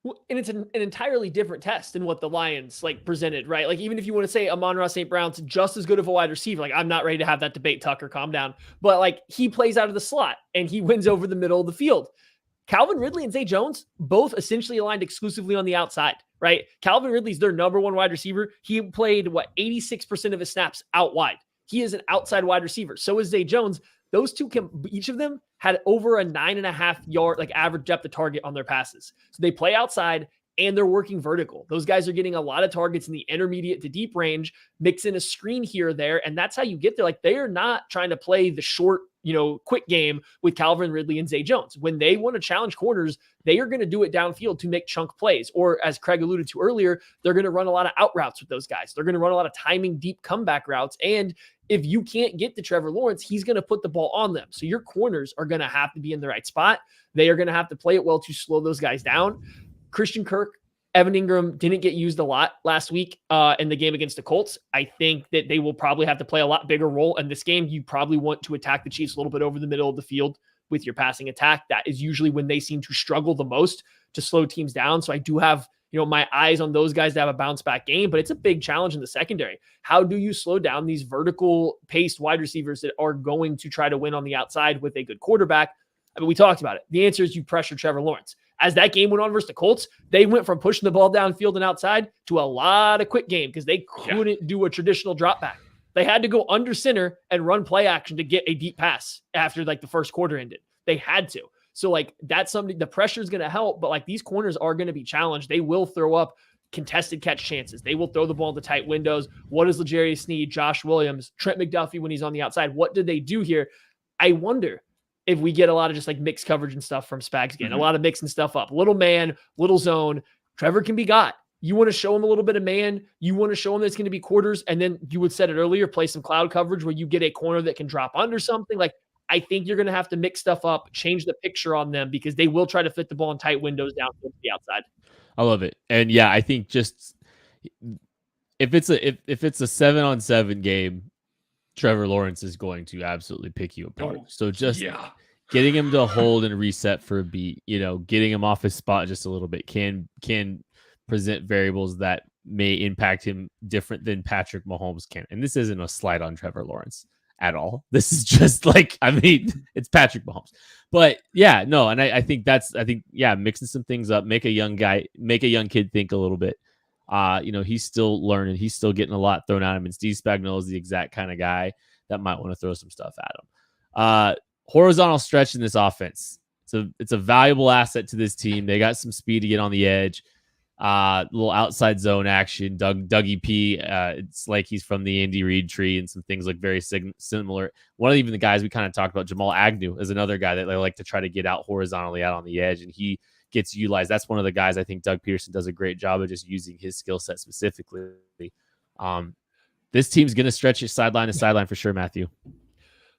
Well, and it's an entirely different test than what the Lions presented, right? Like, even if you want to say Amon-Ra St. Brown's just as good of a wide receiver, I'm not ready to have that debate, Tucker, calm down. But he plays out of the slot and he wins over the middle of the field. Calvin Ridley and Zay Jones both essentially aligned exclusively on the outside, right? Calvin Ridley's their number one wide receiver. He played 86% of his snaps out wide. He is an outside wide receiver. So is Zay Jones. Those two each of them had over a 9.5 yard average depth of target on their passes. So they play outside and they're working vertical. Those guys are getting a lot of targets in the intermediate to deep range, mix in a screen here or there, and that's how you get there. They are not trying to play the short, quick game with Calvin Ridley and Zay Jones. When they want to challenge corners, they are going to do it downfield to make chunk plays. Or as Craig alluded to earlier, they're going to run a lot of out routes with those guys. They're going to run a lot of timing deep comeback routes. And if you can't get to Trevor Lawrence, he's going to put the ball on them. So your corners are going to have to be in the right spot. They are going to have to play it well to slow those guys down. Christian Kirk, Evan Ingram didn't get used a lot last week in the game against the Colts. I think that they will probably have to play a lot bigger role in this game. You probably want to attack the Chiefs a little bit over the middle of the field with your passing attack. That is usually when they seem to struggle the most to slow teams down. So I do have, my eyes on those guys to have a bounce back game, but it's a big challenge in the secondary. How do you slow down these vertical paced wide receivers that are going to try to win on the outside with a good quarterback? I mean, we talked about it. The answer is you pressure Trevor Lawrence. As that game went on versus the Colts, they went from pushing the ball downfield and outside to a lot of quick game because they couldn't do a traditional drop back. They had to go under center and run play action to get a deep pass after the first quarter ended. They had to. So that's something, the pressure is going to help, but these corners are going to be challenged. They will throw up contested catch chances. They will throw the ball into tight windows. What does L'Jarius Sneed, Josh Williams, Trent McDuffie when he's on the outside? What did they do here? I wonder if we get a lot of just mixed coverage and stuff from Spags again, a lot of mixing stuff up, little man, little zone. Trevor can be got. You want to show him a little bit of man. You want to show him that's going to be quarters. And then you would said it earlier, play some cloud coverage where you get a corner that can drop under something. I think you're going to have to mix stuff up, change the picture on them because they will try to fit the ball in tight windows down to the outside. I love it. And yeah, I think just if it's a 7-on-7 game, Trevor Lawrence is going to absolutely pick you apart. So just getting him to hold and reset for a beat, getting him off his spot just a little bit can present variables that may impact him different than Patrick Mahomes can. And this isn't a slight on Trevor Lawrence at all. This is just it's Patrick Mahomes. But yeah, no, and I think mixing some things up, make a young kid think a little bit. He's still learning. He's still getting a lot thrown at him. And Steve Spagnuolo is the exact kind of guy that might want to throw some stuff at him. Horizontal stretch in this offense. It's a valuable asset to this team. They got some speed to get on the edge. Little outside zone action. Dougie P. It's like he's from the Andy Reid tree, and some things look very similar. One of even the guys we kind of talked about, Jamal Agnew, is another guy that they like to try to get out horizontally out on the edge, and he gets utilized. That's one of the guys I think Doug Peterson does a great job of just using his skill set specifically. This team's going to stretch it sideline to sideline for sure, Matthew.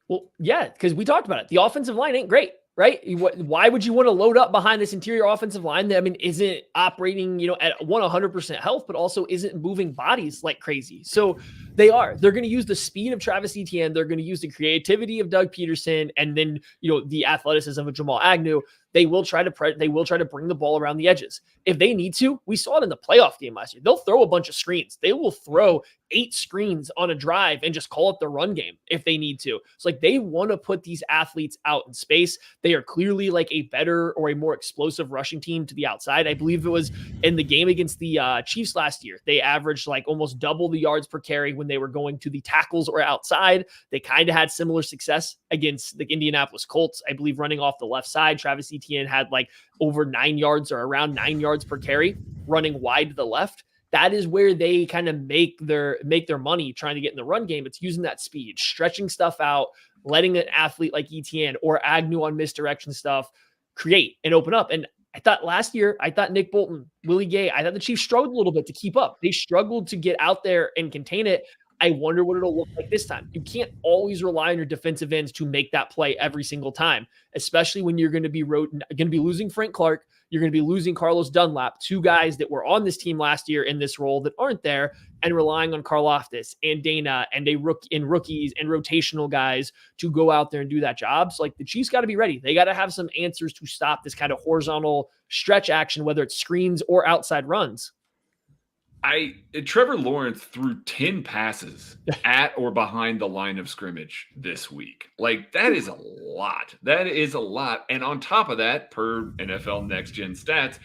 Well, yeah, because we talked about it. The offensive line ain't great, right? Why would you want to load up behind this interior offensive line that, isn't operating, at 100% health, but also isn't moving bodies like crazy? So they're going to use the speed of Travis Etienne. They're going to use the creativity of Doug Peterson and then, the athleticism of Jamal Agnew. They will try to bring the ball around the edges. If they need to, we saw it in the playoff game last year. They'll throw a bunch of screens. They will throw 8 screens on a drive and just call it the run game if they need to. It's they want to put these athletes out in space. They are clearly a better or a more explosive rushing team to the outside. I believe it was in the game against the Chiefs last year. They averaged almost double the yards per carry when they were going to the tackles or outside. They kind of had similar success against the Indianapolis Colts, I believe, running off the left side. Travis Etienne had over 9 yards or around 9 yards per carry running wide to the left. That is where they kind of make their money trying to get in the run game. It's using that speed, stretching stuff out, letting an athlete like Etienne or Agnew on misdirection stuff create and open up. And I thought last year, Nick Bolton, Willie Gay, I thought the Chiefs struggled a little bit to keep up. They struggled to get out there and contain it. I wonder what it'll look like this time. You can't always rely on your defensive ends to make that play every single time, especially when you're going to be losing Frank Clark. You're going to be losing Carlos Dunlap, two guys that were on this team last year in this role that aren't there, and relying on Karlaftis and Dana and rookies and rotational guys to go out there and do that job. So like the Chiefs got to be ready. They got to have some answers to stop this kind of horizontal stretch action, whether it's screens or outside runs. Trevor Lawrence threw 10 passes at or behind the line of scrimmage this week. Like, that is a lot. That is a lot. And on top of that, per NFL Next Gen stats,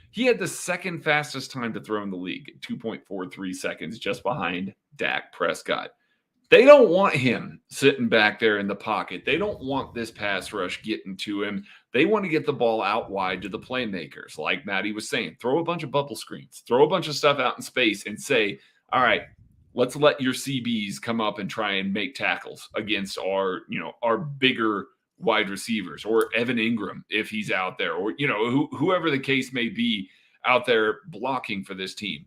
he had the second fastest time to throw in the league, 2.43 seconds, just behind Dak Prescott. They don't want him sitting back there in the pocket. They don't want this pass rush getting to him. They want to get the ball out wide to the playmakers. Like Maddie was saying, throw a bunch of bubble screens, throw a bunch of stuff out in space and say, all right, let's let your CBs come up and try and make tackles against our bigger wide receivers, or Evan Ingram if he's out there, or, whoever the case may be out there blocking for this team.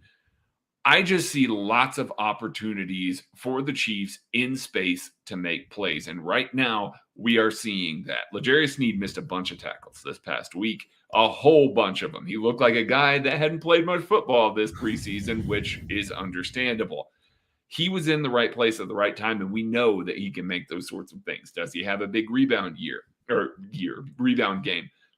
I just see lots of opportunities for the Chiefs in space to make plays. And right now, we are seeing that. L'Jarius Sneed missed a bunch of tackles this past week, a whole bunch of them. He looked like a guy that hadn't played much football this preseason, which is understandable. He was in the right place at the right time, and we know that he can make those sorts of things. Does he have a big rebound game?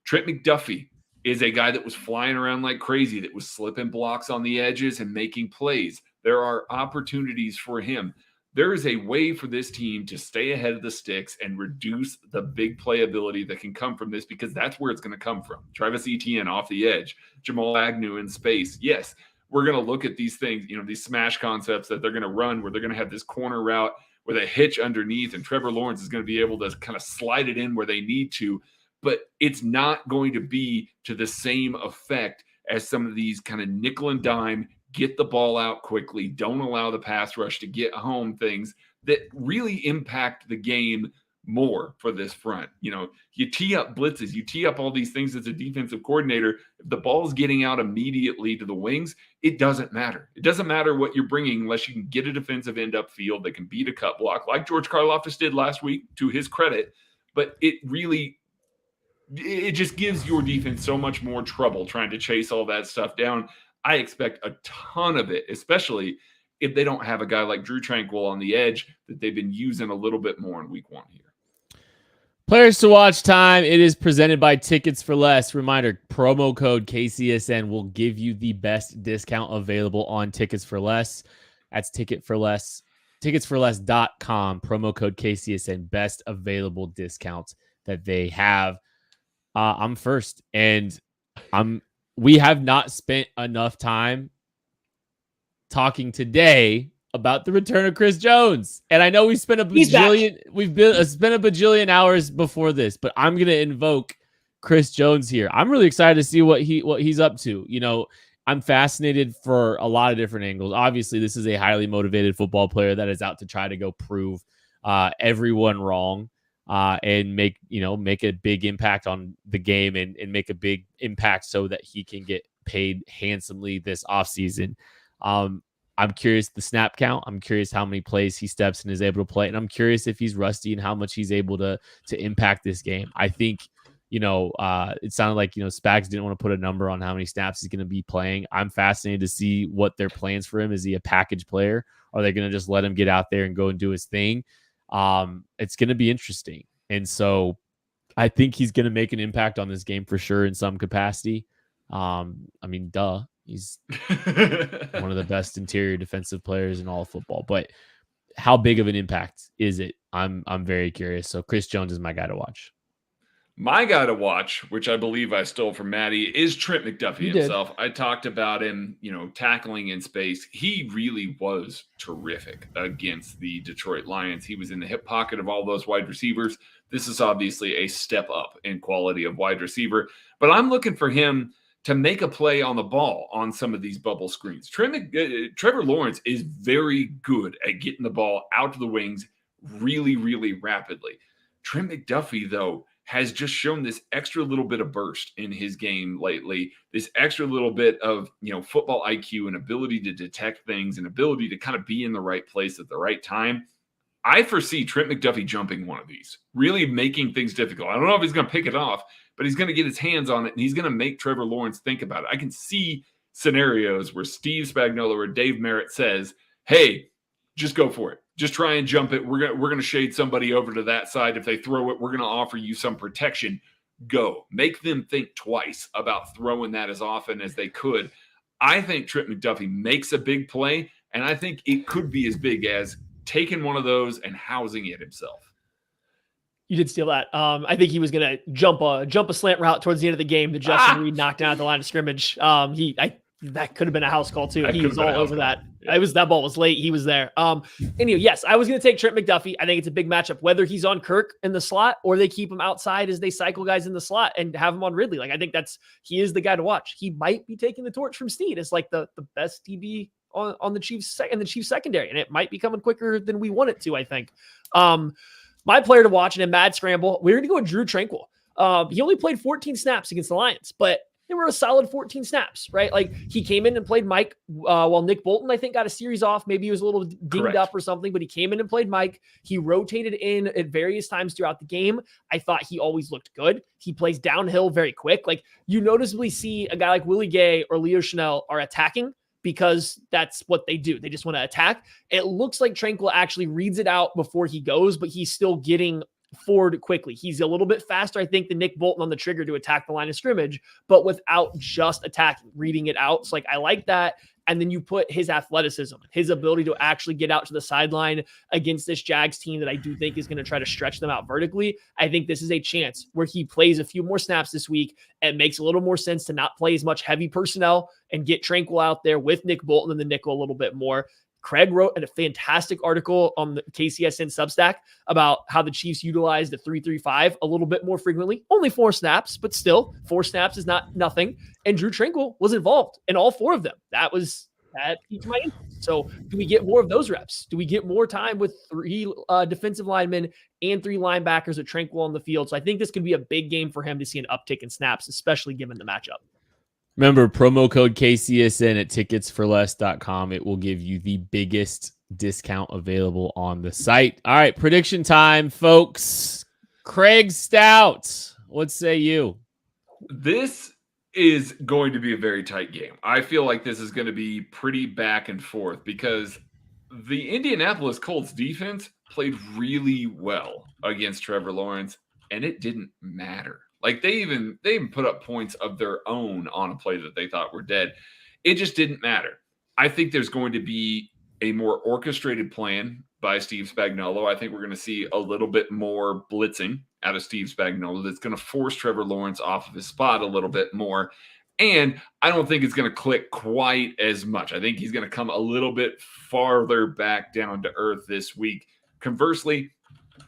Trent McDuffie is a guy that was flying around like crazy, that was slipping blocks on the edges and making plays. There are opportunities for him. There is a way for this team to stay ahead of the sticks and reduce the big playability that can come from this, because that's where it's going to come from. Travis Etienne off the edge, Jamal Agnew in space. Yes, we're going to look at these things, these smash concepts that they're going to run, where they're going to have this corner route with a hitch underneath, and Trevor Lawrence is going to be able to kind of slide it in where they need to. But it's not going to be to the same effect as some of these kind of nickel and dime, get the ball out quickly, don't allow the pass rush to get home things that really impact the game more for this front. You tee up blitzes, you tee up all these things as a defensive coordinator. If the ball's getting out immediately to the wings, it doesn't matter. It doesn't matter what you're bringing unless you can get a defensive end upfield that can beat a cut block like George Karlaftis did last week, to his credit. But it just gives your defense so much more trouble trying to chase all that stuff down. I expect a ton of it, especially if they don't have a guy like Drew Tranquil on the edge that they've been using a little bit more in week one here. Players to watch time. It is presented by Tickets for Less. Reminder, promo code KCSN will give you the best discount available on Tickets for Less. That's Ticket for Less. Ticketsforless.com. Promo code KCSN. Best available discounts that they have. I'm first, and we have not spent enough time talking today about the return of Chris Jones. And I know we spent a bajillion hours before this, but I'm going to invoke Chris Jones here. I'm really excited to see what he's up to. I'm fascinated for a lot of different angles. Obviously, this is a highly motivated football player that is out to try to go prove everyone wrong. And make a big impact on the game and make a big impact so that he can get paid handsomely this offseason. I'm curious the snap count. I'm curious how many plays he steps and is able to play. And I'm curious if he's rusty and how much he's able to impact this game. I think, it sounded like, Spags didn't want to put a number on how many snaps he's going to be playing. I'm fascinated to see what their plans for him. Is he a package player? Are they going to just let him get out there and go and do his thing? It's going to be interesting. And so I think he's going to make an impact on this game for sure in some capacity. He's one of the best interior defensive players in all of football, but how big of an impact is it? I'm very curious. So Chris Jones is my guy to watch. My guy to watch, which I believe I stole from Maddie, is Trent McDuffie himself. I talked about him, tackling in space. He really was terrific against the Detroit Lions. He was in the hip pocket of all those wide receivers. This is obviously a step up in quality of wide receiver, but I'm looking for him to make a play on the ball on some of these bubble screens. Trevor Lawrence is very good at getting the ball out to the wings really, really rapidly. Trent McDuffie, though, has just shown this extra little bit of burst in his game lately, this extra little bit of, football IQ and ability to detect things and ability to kind of be in the right place at the right time. I foresee Trent McDuffie jumping one of these, really making things difficult. I don't know if he's going to pick it off, but he's going to get his hands on it, and he's going to make Trevor Lawrence think about it. I can see scenarios where Steve Spagnuolo or Dave Merritt says, hey, just go for it. Just try and jump it. We're going to shade somebody over to that side. If they throw it, we're going to offer you some protection. Go. Make them think twice about throwing that as often as they could. I think Trent McDuffie makes a big play, and I think it could be as big as taking one of those and housing it himself. You did steal that. I think he was going to jump a slant route towards the end of the game that Justin Reed knocked down at the line of scrimmage. That could have been a house call too. He was all over that. Yeah. That ball was late. He was there. Anyway, yes, I was going to take Trent McDuffie. I think it's a big matchup, whether he's on Kirk in the slot or they keep him outside as they cycle guys in the slot and have him on Ridley. Like, I think he is the guy to watch. He might be taking the torch from Snead as like the best DB on the Chiefs and the Chiefs secondary. And it might be coming quicker than we want it to, I think. My player to watch in a mad scramble, we're going to go with Drew Tranquill. He only played 14 snaps against the Lions, but they were a solid 14 snaps, right? Like, he came in and played Mike while Nick Bolton, I think, got a series off. Maybe he was a little dinged up or something, but he came in and played Mike. He rotated in at various times throughout the game. I thought he always looked good. He plays downhill very quick. Like, you noticeably see a guy like Willie Gay or Leo Chanel are attacking because that's what they do. They just want to attack. It looks like Tranquill actually reads it out before he goes, but he's still getting forward quickly. He's a little bit faster, I think, than Nick Bolton on the trigger to attack the line of scrimmage, but without just attacking, reading it out. So, like, I like that. And then you put his athleticism, his ability to actually get out to the sideline against this Jags team that I do think is going to try to stretch them out vertically. I think this is a chance where he plays a few more snaps this week. It makes a little more sense to not play as much heavy personnel and get Tranquill out there with Nick Bolton and the nickel a little bit more. Craig wrote a fantastic article on the KCSN Substack about how the Chiefs utilized the 3-3-5 a little bit more frequently. Only 4 snaps, but still 4 snaps is not nothing. And Drew Tranquill was involved in all 4 of them. That piqued my interest. So do we get more of those reps? Do we get more time with 3 defensive linemen and 3 linebackers at Tranquill on the field? So I think this could be a big game for him to see an uptick in snaps, especially given the matchup. Remember, promo code KCSN at ticketsforless.com. It will give you the biggest discount available on the site. All right, prediction time, folks. Craig Stout, what say you? This is going to be a very tight game. I feel like this is going to be pretty back and forth because the Indianapolis Colts defense played really well against Trevor Lawrence, and it didn't matter. Like, they even put up points of their own on a play that they thought were dead. It just didn't matter. I think there's going to be a more orchestrated plan by Steve Spagnuolo. I think we're going to see a little bit more blitzing out of Steve Spagnuolo that's going to force Trevor Lawrence off of his spot a little bit more. And I don't think it's going to click quite as much. I think he's going to come a little bit farther back down to earth this week. Conversely,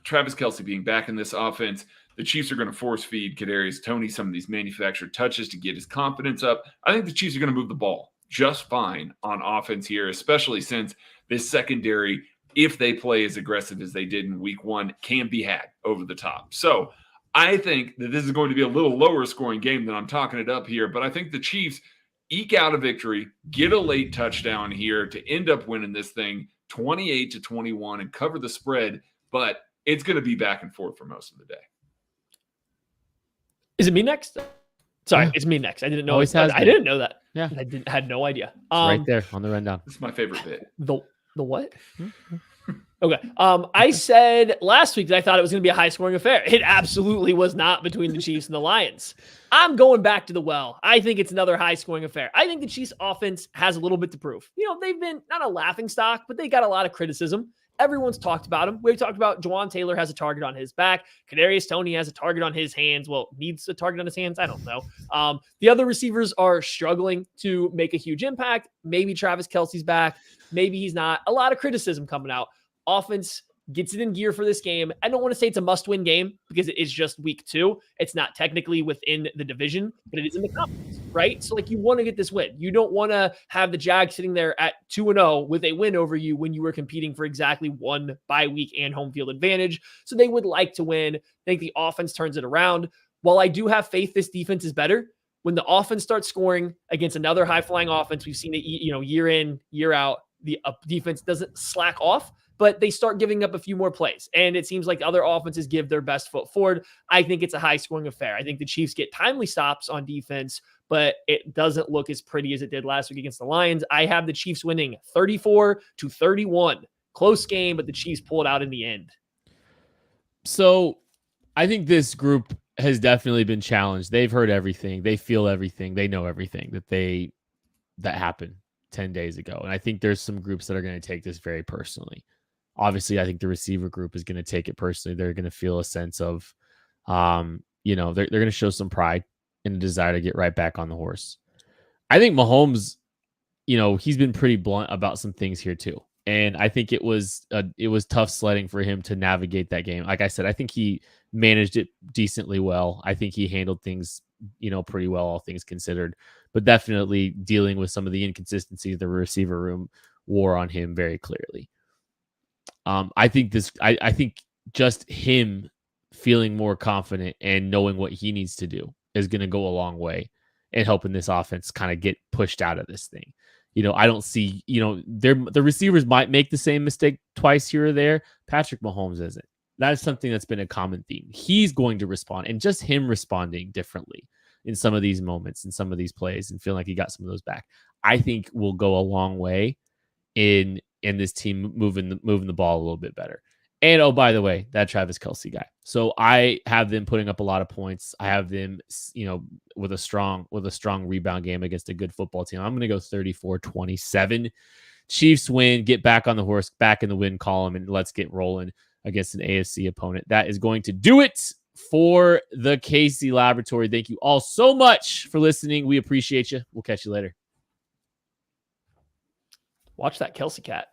Travis Kelce being back in this offense, the Chiefs are going to force feed Kadarius Toney some of these manufactured touches to get his confidence up. I think the Chiefs are going to move the ball just fine on offense here, especially since this secondary, if they play as aggressive as they did in week 1, can be had over the top. So I think that this is going to be a little lower scoring game than I'm talking it up here, but I think the Chiefs eke out a victory, get a late touchdown here to end up winning this thing 28-21 and cover the spread, but it's going to be back and forth for most of the day. Is it me next? Sorry, It's me next. I didn't know. I didn't know that. Yeah, had no idea. Right there on the rundown. This is my favorite bit. The what? Okay. I said last week that I thought it was going to be a high-scoring affair. It absolutely was not between the Chiefs and the Lions. I'm going back to the well. I think it's another high-scoring affair. I think the Chiefs' offense has a little bit to prove. They've been not a laughingstock, but they got a lot of criticism. Everyone's talked about him. We've talked about Juwan Taylor has a target on his back. Kadarius Toney has a target on his hands. Well, needs a target on his hands. I don't know. The other receivers are struggling to make a huge impact. Maybe Travis Kelce's back. Maybe he's not. A lot of criticism coming out. Offense gets it in gear for this game. I don't want to say it's a must-win game because it is just week 2. It's not technically within the division, but it is in the conference. right? So like you want to get this win. You don't want to have the Jags sitting there at 2-0 with a win over you when you were competing for exactly one bye week and home field advantage. So they would like to win. I think the offense turns it around. While I do have faith this defense is better, when the offense starts scoring against another high-flying offense, we've seen it, year in, year out, the defense doesn't slack off, but they start giving up a few more plays. And it seems like other offenses give their best foot forward. I think it's a high-scoring affair. I think the Chiefs get timely stops on defense, but it doesn't look as pretty as it did last week against the Lions. I have the Chiefs winning 34-31. Close game, but the Chiefs pull it out in the end. So I think this group has definitely been challenged. They've heard everything. They feel everything. They know everything that happened 10 days ago. And I think there's some groups that are going to take this very personally. Obviously, I think the receiver group is going to take it personally. They're going to feel a sense of, they're going to show some pride and a desire to get right back on the horse. I think Mahomes, he's been pretty blunt about some things here too. And I think it was tough sledding for him to navigate that game. Like I said, I think he managed it decently well. I think he handled things, pretty well, all things considered. But definitely dealing with some of the inconsistencies the receiver room wore on him very clearly. I think just him feeling more confident and knowing what he needs to do is going to go a long way in helping this offense kind of get pushed out of this thing. I don't see, the receivers might make the same mistake twice here or there. Patrick Mahomes isn't. That is something that's been a common theme. He's going to respond, and just him responding differently in some of these moments and some of these plays and feeling like he got some of those back, I think will go a long way in this team moving the ball a little bit better. And oh, by the way, that Travis Kelce guy. So I have them putting up a lot of points. I have them, with a strong rebound game against a good football team. I'm going to go 34-27. Chiefs win, get back on the horse, back in the win column, and let's get rolling against an AFC opponent. That is going to do it for the KC Laboratory. Thank you all so much for listening. We appreciate you. We'll catch you later. Watch that Kelce cat.